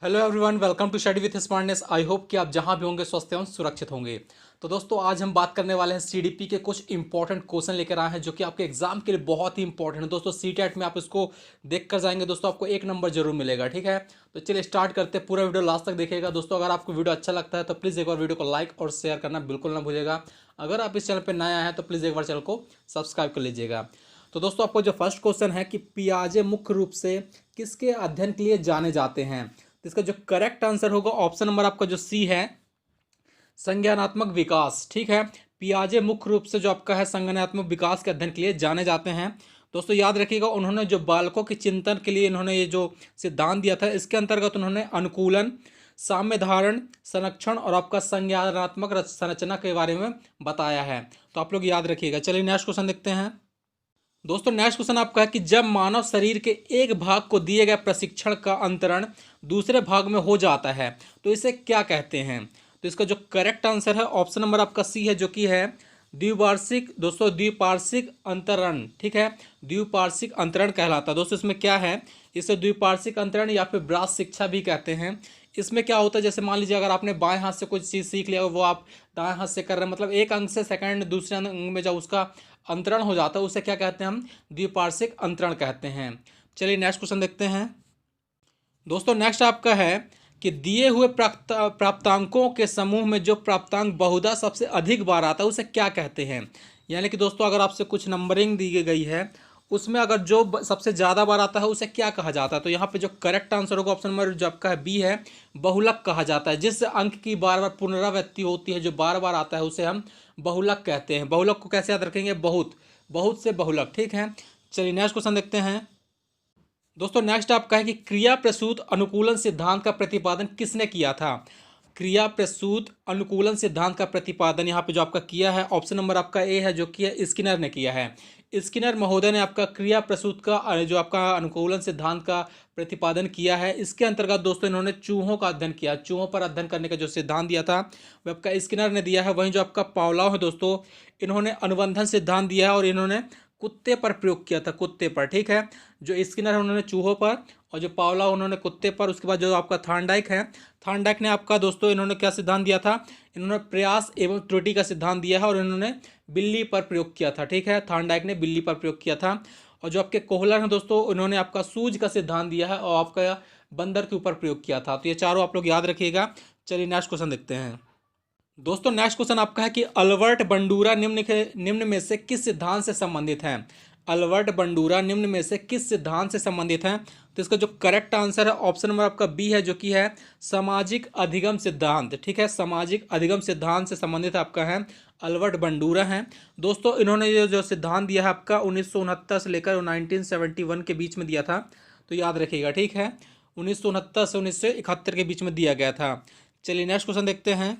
Hello everyone, welcome to study with smartness. I hope कि आप जहां भी होंगे स्वस्थ एवं सुरक्षित होंगे। तो दोस्तों, आज हम बात करने वाले हैं सीडीपी के कुछ इंपॉर्टेंट क्वेश्चन लेकर आए हैं जो कि आपके एग्जाम के लिए बहुत ही इंपॉर्टेंट है। दोस्तों, सीटेट में आप इसको देख कर जाएंगे दोस्तों, आपको एक नंबर जरूर मिलेगा। ठीक है, तो चलिए स्टार्ट करते हैं। पूरा वीडियो लास्ट तक देखिएगा। दोस्तों, अगर आपको वीडियो अच्छा लगता है तो प्लीज़ एक बार वीडियो को लाइक और शेयर करना बिल्कुल ना भूलिएगा। अगर आप इस चैनल पर नया हैं तो प्लीज़ एक बार चैनल को सब्सक्राइब कर लीजिएगा। तो दोस्तों, आपको जो फर्स्ट क्वेश्चन है कि पियाजे मुख्य रूप से किसके अध्ययन के लिए जाने जाते हैं, तो इसका जो करेक्ट आंसर होगा ऑप्शन नंबर आपका जो सी है, संज्ञानात्मक विकास। ठीक है, पियाजे मुख्य रूप से जो आपका है संज्ञानात्मक विकास के अध्ययन के लिए जाने जाते हैं। दोस्तों, याद रखिएगा, उन्होंने जो बालकों के चिंतन के लिए इन्होंने ये जो सिद्धांत दिया था, इसके अंतर्गत उन्होंने अनुकूलन, साम्य धारण, संरक्षण और आपका संज्ञानात्मक संरचना के बारे में बताया है। तो आप लोग याद रखिएगा। चलिए नेक्स्ट क्वेश्चन देखते हैं। दोस्तों, नेक्स्ट क्वेश्चन आपका है कि जब मानव शरीर के एक भाग को दिए गए प्रशिक्षण का अंतरण दूसरे भाग में हो जाता है तो इसे क्या कहते हैं। तो इसका जो करेक्ट आंसर है ऑप्शन नंबर आपका सी है, जो कि है द्विवार्षिक। दोस्तों, द्विपार्श्विक अंतरण। ठीक है, द्विपार्श्विक अंतरण कहलाता है। दोस्तों, इसमें क्या है, इसे द्विपार्श्विक अंतरण या फिर ब्रास शिक्षा भी कहते हैं। इसमें क्या होता है, जैसे मान लीजिए अगर आपने बाएं हाथ से कोई चीज़ सीख लिया, वो आप दाएं हाथ से कर रहे हैं, मतलब एक अंक से सेकंड दूसरे अंक में जब उसका अंतरण हो जाता है उसे क्या कहते हैं, हम द्विपार्श्विक अंतरण कहते हैं। चलिए नेक्स्ट क्वेश्चन देखते हैं। दोस्तों, नेक्स्ट आपका है कि दिए हुए प्राप्तांकों के समूह में जो प्राप्तांक बहुधा सबसे अधिक बार आता है उसे क्या कहते हैं। यानी कि दोस्तों, अगर आपसे कुछ नंबरिंग दी गई है, उसमें अगर जो सबसे ज़्यादा बार आता है उसे क्या कहा जाता है। तो यहाँ पे जो करेक्ट आंसर होगा ऑप्शन नंबर जो आपका है बी है, बहुलक कहा जाता है। जिस अंक की बार बार पुनरावृत्ति होती है, जो बार बार आता है, उसे हम बहुलक कहते हैं। बहुलक को कैसे याद रखेंगे, बहुत, बहुत से बहुलक। ठीक है, चलिए नेक्स्ट क्वेश्चन देखते हैं। दोस्तों, नेक्स्ट आपका है कि क्रिया प्रसूत अनुकूलन सिद्धांत का प्रतिपादन किसने किया था। क्रिया प्रसूत अनुकूलन सिद्धांत का प्रतिपादन यहाँ पे जो आपका किया है ऑप्शन नंबर आपका ए है, जो कि है स्किनर ने किया है। स्किनर महोदय ने आपका क्रिया प्रसूत का जो आपका अनुकूलन सिद्धांत का प्रतिपादन किया है। इसके अंतर्गत दोस्तों इन्होंने चूहों का अध्ययन किया। चूहों पर अध्ययन करने का जो सिद्धांत दिया था वह आपका स्किनर ने दिया है। वहीं जो आपका पावलोव है दोस्तों, इन्होंने अनुबंधन सिद्धांत दिया है और इन्होंने कुत्ते पर प्रयोग किया था, कुत्ते पर। ठीक है, जो स्किनर है उन्होंने चूहों पर और जो पावलोव उन्होंने कुत्ते पर। उसके बाद जो आपका थॉर्नडाइक है, थॉर्नडाइक ने आपका दोस्तों इन्होंने क्या सिद्धांत दिया था, इन्होंने प्रयास एवं त्रुटि का सिद्धांत दिया है और इन्होंने बिल्ली पर प्रयोग किया था। ठीक है, थॉर्नडाइक ने बिल्ली पर प्रयोग किया था। और जो आपके कोहलर हैं दोस्तों, उन्होंने आपका सूज का सिद्धांत दिया है और आपका बंदर के ऊपर प्रयोग किया था। तो ये चारों आप लोग याद रखिएगा। चलिए नेक्स्ट क्वेश्चन देखते हैं। दोस्तों, नेक्स्ट क्वेश्चन आपका है कि अल्बर्ट बंडूरा निम्न में से किस सिद्धांत से संबंधित है। अल्बर्ट बंडूरा निम्न में से किस सिद्धांत से संबंधित है। तो इसका जो करेक्ट आंसर है ऑप्शन नंबर आपका बी है, जो कि है सामाजिक अधिगम सिद्धांत। ठीक है, सामाजिक अधिगम सिद्धांत से संबंधित आपका है अल्बर्ट बंडूरा है। दोस्तों, इन्होंने ये जो सिद्धांत दिया है आपका 1969 से लेकर 1971 के बीच में दिया था। तो याद रखिएगा। ठीक है, 1969 से 1971 के बीच में दिया गया था। चलिए नेक्स्ट क्वेश्चन देखते हैं।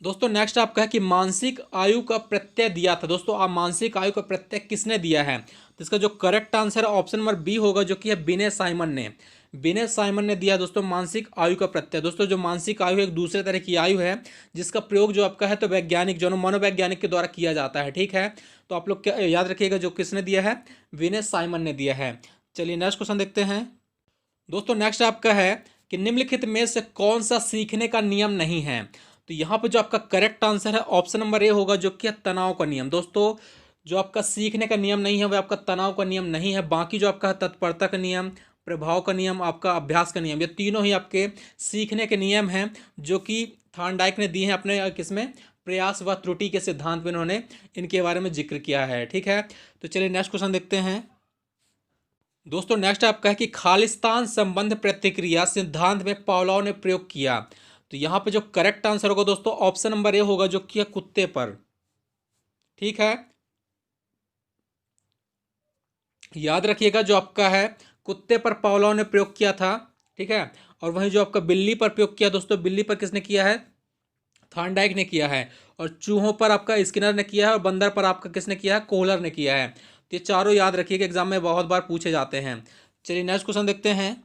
दोस्तों, नेक्स्ट आपका है कि मानसिक आयु का प्रत्यय दिया था। दोस्तों, आप मानसिक आयु का प्रत्यय किसने दिया है। तो इसका जो करेक्ट आंसर है ऑप्शन नंबर बी होगा, जो कि है विनय साइमन ने। विनय साइमन ने दिया दोस्तों मानसिक आयु का प्रत्यय। दोस्तों, जो मानसिक आयु एक दूसरे तरह की आयु है जिसका प्रयोग जो आपका है तो वैज्ञानिक जो मनोवैज्ञानिक के द्वारा किया जाता है। ठीक है, तो आप लोग क्या याद रखिएगा, जो किसने दिया है, विनय साइमन ने दिया है। चलिए नेक्स्ट क्वेश्चन देखते हैं। दोस्तों, नेक्स्ट आपका है कि निम्नलिखित में से कौन सा सीखने का नियम नहीं है। तो यहाँ पे जो आपका करेक्ट आंसर है ऑप्शन नंबर ए होगा, जो कि है तनाव का नियम। दोस्तों, जो आपका सीखने का नियम नहीं है वह आपका तनाव का नियम नहीं है। बाकी जो आपका है तत्परता का नियम, प्रभाव का नियम, आपका अभ्यास का नियम, ये तीनों ही आपके सीखने के नियम हैं, जो कि थॉर्नडाइक ने दिए हैं अपने किसमें, प्रयास व त्रुटि के सिद्धांत में इन्होंने इनके बारे में जिक्र किया है। ठीक है, तो चलिए नेक्स्ट क्वेश्चन देखते हैं। दोस्तों, नेक्स्ट आपका है कि खालिस्तान संबंध प्रतिक्रिया सिद्धांत में पावलोव ने प्रयोग किया। तो यहाँ पे जो करेक्ट आंसर होगा दोस्तों ऑप्शन नंबर ए होगा, जो कि है कुत्ते पर। ठीक है, याद रखिएगा, जो आपका है कुत्ते पर पावलोव ने प्रयोग किया था। ठीक है, और वहीं जो आपका बिल्ली पर प्रयोग किया दोस्तों, बिल्ली पर किसने किया है, थॉर्नडाइक ने किया है। और चूहों पर आपका स्किनर ने किया है और बंदर पर आपका किसने किया है, कोहलर ने किया है। तो ये चारों याद रखिएगा, एग्जाम में बहुत बार पूछे जाते हैं। चलिए नेक्स्ट क्वेश्चन देखते हैं।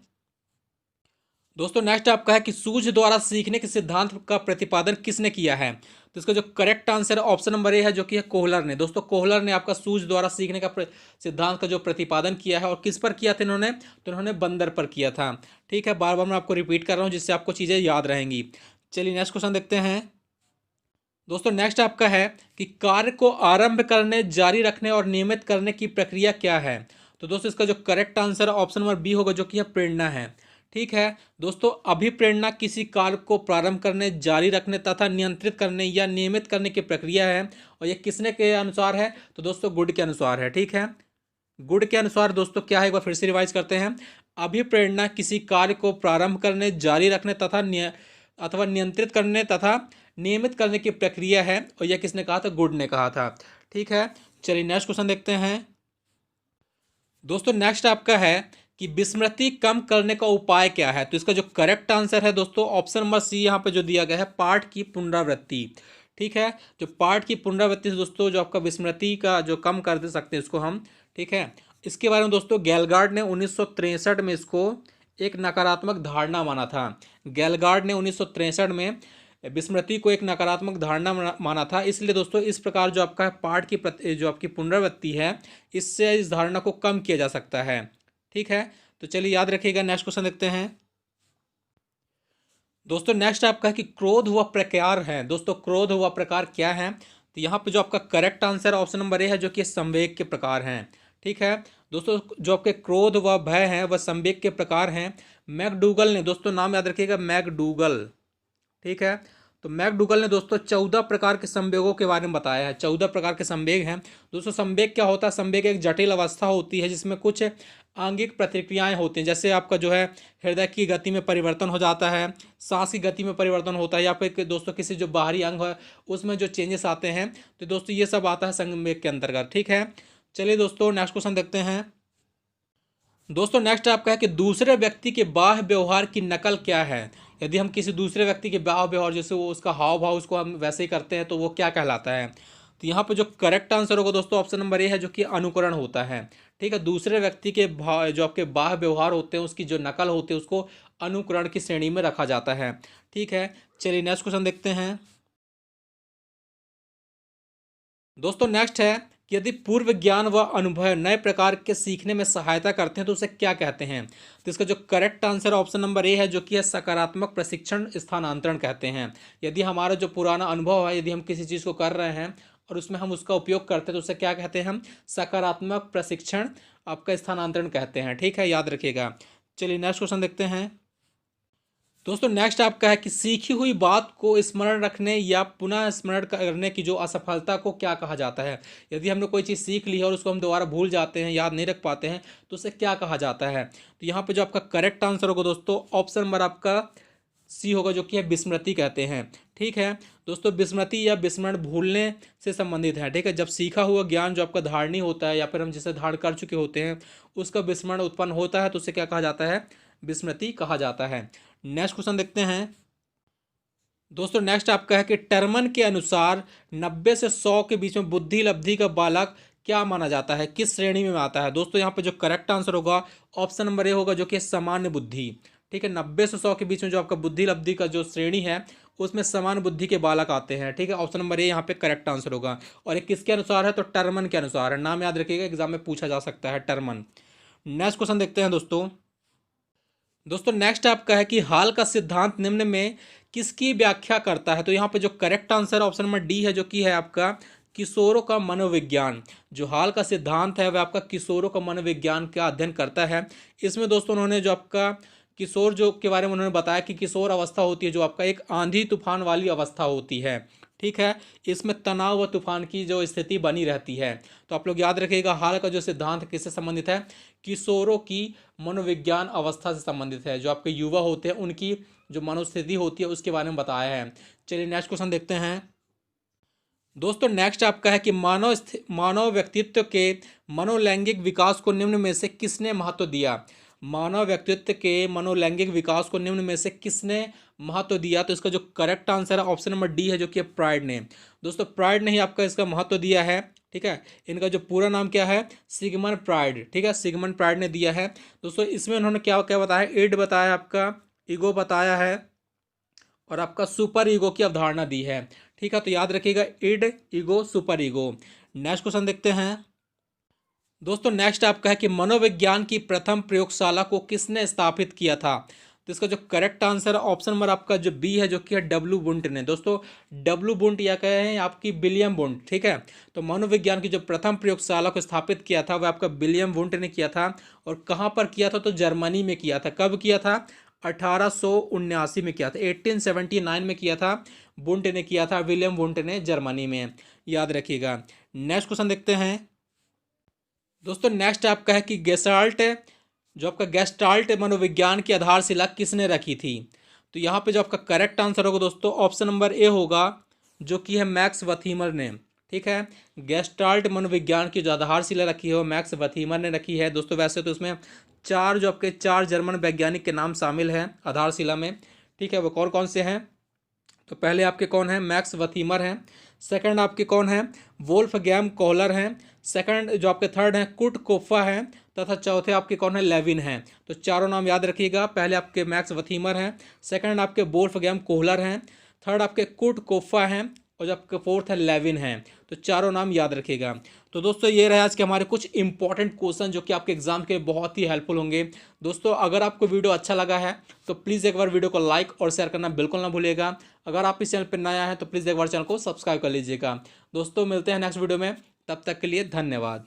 दोस्तों नेक्स्ट आपका है कि सूझ द्वारा सीखने के सिद्धांत का प्रतिपादन किसने किया है? तो इसका जो करेक्ट आंसर है ऑप्शन नंबर ए है, जो कि है कोहलर ने। दोस्तों कोहलर ने आपका सूझ द्वारा सीखने का सिद्धांत का जो प्रतिपादन किया है, और किस पर किया था इन्होंने? तो इन्होंने बंदर पर किया था। ठीक है, बार बार मैं आपको रिपीट कर रहा हूँ जिससे आपको चीज़ें याद रहेंगी। चलिए नेक्स्ट क्वेश्चन देखते हैं। दोस्तों नेक्स्ट आपका है कि कार्य को आरंभ करने, जारी रखने और नियमित करने की प्रक्रिया क्या है? तो दोस्तों इसका जो करेक्ट आंसर है ऑप्शन नंबर बी होगा, जो कि है प्रेरणा है। ठीक है दोस्तों, अभिप्रेरणा किसी कार्य को प्रारंभ करने, जारी रखने तथा नियंत्रित करने या नियमित करने की प्रक्रिया है। और ये किसने के अनुसार है? तो दोस्तों गुड के अनुसार है। ठीक है, गुड के अनुसार दोस्तों क्या है, एक बार फिर से रिवाइज करते हैं। अभिप्रेरणा किसी कार्य को प्रारंभ करने, जारी रखने तथा अथवा नियंत्रित करने तथा नियमित करने की प्रक्रिया है। और यह किसने कहा था? गुड ने कहा था। ठीक है, चलिए नेक्स्ट क्वेश्चन देखते हैं। दोस्तों नेक्स्ट आपका है कि विस्मृति कम करने का उपाय क्या है? तो इसका जो करेक्ट आंसर है दोस्तों ऑप्शन नंबर सी यहाँ पे जो दिया गया है, पाठ की पुनरावृत्ति। ठीक है, जो पाठ की पुनरावृत्ति से दोस्तों जो आपका विस्मृति का जो कम कर दे सकते हैं इसको हम। ठीक है, इसके बारे में दोस्तों गैलगार्ड ने 1963 में इसको एक नकारात्मक धारणा माना था। गैलगार्ड ने 1963 में विस्मृति को एक नकारात्मक धारणा माना था। इसलिए दोस्तों इस प्रकार जो आपका पाठ की जो आपकी पुनरावृत्ति है, इससे इस धारणा को कम किया जा सकता है। ठीक है, तो चलिए याद रखिएगा। नेक्स्ट क्वेश्चन देखते हैं। दोस्तों नेक्स्ट आपका है कि क्रोध व प्रकार है। दोस्तों क्रोध व प्रकार क्या है? तो यहाँ पे जो आपका correct answer option number A है, जो कि संवेग के प्रकार हैं। ठीक है दोस्तों, जो आपके क्रोध व भय हैं वह संवेग के प्रकार हैं। मैकडूगल ने, दोस्तों नाम याद रखिएगा, मैकडूगल। ठीक है, तो मैकडूगल ने दोस्तों 14 प्रकार के संवेगों के बारे में बताया है। 14 प्रकार के संवेग हैं। दोस्तों संवेग क्या होता है? संवेग एक जटिल अवस्था होती है जिसमें कुछ आंगिक प्रतिक्रियाएं होती हैं। जैसे आपका जो है हृदय की गति में परिवर्तन हो जाता है, सांस की गति में परिवर्तन होता है, या फिर दोस्तों किसी जो बाहरी अंग है उसमें जो चेंजेस आते हैं। तो दोस्तों ये सब आता है संवेग के अंतर्गत। ठीक है, चलिए दोस्तों नेक्स्ट क्वेश्चन देखते हैं। दोस्तों नेक्स्ट आपका है कि दूसरे व्यक्ति के बाह्य व्यवहार की नकल क्या है? यदि हम किसी दूसरे व्यक्ति के बाह्य व्यवहार, जैसे वो उसका हाव भाव, उसको हम वैसे ही करते हैं, तो वो क्या कहलाता है? तो यहाँ पे जो करेक्ट आंसर होगा दोस्तों ऑप्शन नंबर ए है, जो कि अनुकरण होता है। ठीक है, दूसरे व्यक्ति के भाव, जो आपके बाह्य व्यवहार होते हैं उसकी जो नकल होती है, उसको अनुकरण की श्रेणी में रखा जाता है। ठीक है, चलिए नेक्स्ट क्वेश्चन देखते हैं। दोस्तों नेक्स्ट है कि यदि पूर्व ज्ञान व अनुभव नए प्रकार के सीखने में सहायता करते हैं तो उसे क्या कहते हैं? तो इसका जो correct answer option number A है, जो कि है सकारात्मक प्रशिक्षण स्थानांतरण कहते हैं। यदि हमारा जो पुराना अनुभव है, यदि हम किसी चीज़ को कर रहे हैं और उसमें हम उसका उपयोग करते हैं, तो उसे क्या कहते हैं? हम सकारात्मक प्रशिक्षण आपका स्थानांतरण कहते हैं। ठीक है, याद रखिएगा। चलिए नेक्स्ट क्वेश्चन देखते हैं। दोस्तों नेक्स्ट आपका है कि सीखी हुई बात को स्मरण रखने या पुनः स्मरण करने की जो असफलता को क्या कहा जाता है? यदि हमने कोई चीज़ सीख ली है और उसको हम दोबारा भूल जाते हैं, याद नहीं रख पाते हैं, तो उसे क्या कहा जाता है? तो यहाँ पे जो आपका करेक्ट आंसर होगा दोस्तों ऑप्शन नंबर आपका सी होगा, जो कि है विस्मृति कहते हैं। ठीक है दोस्तों, विस्मृति या विस्मरण भूलने से संबंधित है। ठीक है, जब सीखा हुआ ज्ञान जो आपका धारणी होता है, या फिर हम जिसे धारण कर चुके होते हैं, उसका विस्मरण उत्पन्न होता है, तो उसे क्या कहा जाता है? विस्मृति कहा जाता है। नेक्स्ट क्वेश्चन देखते हैं। दोस्तों नेक्स्ट आपका है कि टर्मन के अनुसार 90 से 100 के बीच में बुद्धि लब्धि का बालक क्या माना जाता है? किस श्रेणी में आता है? दोस्तों यहाँ पे जो करेक्ट आंसर होगा ऑप्शन नंबर ए होगा, जो कि सामान्य बुद्धि। ठीक है, 90 से 100 के बीच में जो आपका बुद्धि लब्धि का जो श्रेणी है, उसमें समान बुद्धि के बालक आते हैं। ठीक है, ऑप्शन नंबर ए यहाँ पे करेक्ट आंसर होगा। और ये किसके अनुसार है? तो टर्मन के अनुसार है। नाम याद रखिएगा, एग्जाम में पूछा जा सकता है, टर्मन। नेक्स्ट क्वेश्चन देखते हैं दोस्तों नेक्स्ट आपका है कि हाल का सिद्धांत निम्न में किसकी व्याख्या करता है? तो यहाँ पे जो correct answer option number D है, जो कि है आपका किशोरों का मनोविज्ञान। जो हाल का सिद्धांत है वह आपका किशोरों का मनोविज्ञान का अध्ययन करता है। इसमें दोस्तों उन्होंने जो आपका किशोर जो के बारे में उन्होंने बताया कि किशोर अवस्था होती है जो आपका एक आंधी तूफान वाली अवस्था होती है। ठीक है, इसमें तनाव व तूफान की जो स्थिति बनी रहती है। तो आप लोग याद रखिएगा, हाल का जो सिद्धांत किससे संबंधित है? किशोरों की मनोविज्ञान अवस्था से संबंधित है। जो आपके युवा होते हैं उनकी जो मनोस्थिति होती है उसके बारे में बताया है। चलिए नेक्स्ट क्वेश्चन देखते हैं। दोस्तों नेक्स्ट आपका है कि मानव व्यक्तित्व के मनोलैंगिक विकास को निम्न में से किसने महत्व दिया? मानव व्यक्तित्व के मनोलैंगिक विकास को निम्न में से किसने महत्व दिया? तो इसका जो करेक्ट आंसर है ऑप्शन नंबर डी है, जो कि प्राइड ने। दोस्तों प्राइड ने ही आपका इसका महत्व दिया है। ठीक है, इनका जो पूरा नाम क्या है? Sigmund Freud. ठीक है, सिगमंड फ्रायड ने दिया है। दोस्तों इसमें उन्होंने क्या क्या बताया? एड बताया आपका ईगो बताया है और आपका सुपर ईगो की अवधारणा दी है। ठीक है, तो याद रखिएगा id, ego, super ego. Next question देखते हैं दोस्तों। नेक्स्ट आपका है कि मनोविज्ञान की प्रथम प्रयोगशाला को किसने स्थापित किया था? तो इसका जो करेक्ट आंसर है ऑप्शन नंबर आपका जो बी है, जो कि है डब्ल्यू बुंट ने। दोस्तों डब्ल्यू बुंट या कहें आपकी विलियम बुंट। ठीक है, तो मनोविज्ञान की जो प्रथम प्रयोगशाला को स्थापित किया था वह आपका विलियम बुंट ने किया था। और कहाँ पर किया था? तो जर्मनी में किया था। कब किया था? 1879 में किया था, 1879 में किया था। बुंट ने किया था, विलियम बुंट ने, जर्मनी में। याद रखिएगा। नेक्स्ट क्वेश्चन देखते हैं दोस्तों। नेक्स्ट आपका है कि गेस्टाल्ट, जो आपका गेस्टाल्ट मनोविज्ञान की आधारशिला किसने रखी थी? तो यहाँ पे जो आपका करेक्ट आंसर होगा दोस्तों ऑप्शन नंबर ए होगा, जो कि है मैक्स वथीमर ने। ठीक है, गेस्टाल्ट मनोविज्ञान की जो आधारशिला रखी है वो मैक्स वथीमर ने रखी है। दोस्तों वैसे तो इसमें चार जर्मन वैज्ञानिक के नाम शामिल हैं आधारशिला में। ठीक है, वो कौन कौन से हैं? तो पहले आपके कौन है? मैक्स वथीमर हैं। सेकंड आपके कौन है? वोल्फगैंग कोहलर हैं। सेकंड जो आपके थर्ड हैं कुर्ट कोफ्फा हैं। तथा चौथे आपके कौन है? लेविन हैं। तो चारों नाम याद रखिएगा। पहले आपके मैक्स वथीमर हैं, सेकंड आपके वोल्फगैंग कोहलर हैं, थर्ड आपके कुर्ट कोफ्फा हैं, और जो आपके फोर्थ है लेविन हैं। तो चारों नाम याद रखिएगा। तो दोस्तों ये रहे आज के हमारे कुछ इंपॉर्टेंट क्वेश्चन जो कि आपके एग्जाम के बहुत ही हेल्पफुल होंगे। दोस्तों अगर आपको वीडियो अच्छा लगा है तो प्लीज़ एक बार वीडियो को लाइक और शेयर करना बिल्कुल ना भूलिएगा। अगर आप इस चैनल पर नया है तो प्लीज़ एक बार चैनल को सब्सक्राइब कर लीजिएगा। दोस्तों मिलते हैं नेक्स्ट वीडियो में, तब तक के लिए धन्यवाद।